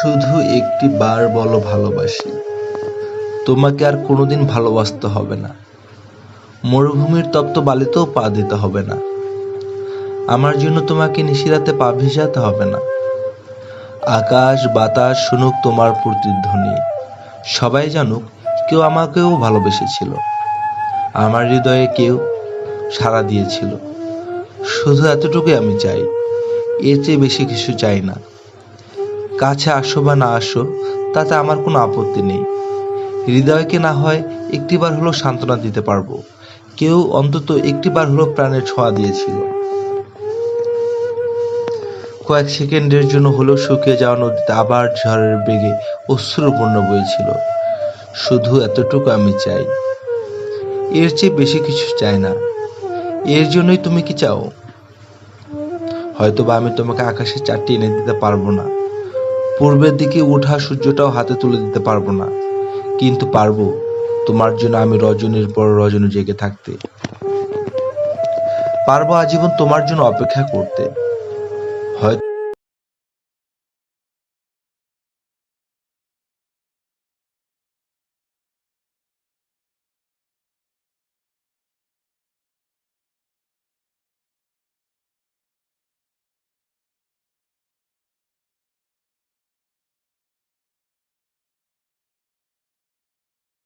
শুধু একটি বার বলো ভালোবাসি, তোমাকে আর কোনোদিন ভালোবাসতে হবে না। মরুভূমির তপ্ত বালিতেও পা দিতে হবে না। আমার জন্য তোমাকে নিশিরাতে পা ভিজাতে হবে না। আকাশ বাতাস শুনুক তোমার প্রতিধ্বনি, সবাই জানুক কেউ আমাকেও ভালোবেসেছিল। আমার হৃদয়ে কেউ সাড়া দিয়েছিল। শুধু এতটুকুই আমি চাই, এর চেয়ে বেশি কিছু চাই না। কাছে আসো বা না আসো তাতে আমার কোনো আপত্তি নেই। হৃদয়কে না হয় একটিবার হলো সান্ত্বনা দিতে পারবো। কেউ অন্তত একটিবার হলো প্রাণের ছোঁয়া দিয়েছিল। কয়েক সেকেন্ডের জন্য হলেও শুকিয়ে যাওয়া নদীতে আবার ঝড়ের বেগে অশ্রু বন্যা বইছিল। শুধু এতটুকু আমি চাই, এর চেয়ে বেশি কিছু চাই না। এর জন্যই তুমি কি চাও? হয়তোবা আমি তোমাকে আকাশে চারটি এনে দিতে পারবো না, পূর্বের দিকে ওঠা সূর্যটাও হাতে তুলে দিতে পারবো না, কিন্তু পারবো তোমার জন্য আমি রজনীর পর রজনী জেগে থাকতে। পারবো আজীবন তোমার জন্য অপেক্ষা করতে। হয়তো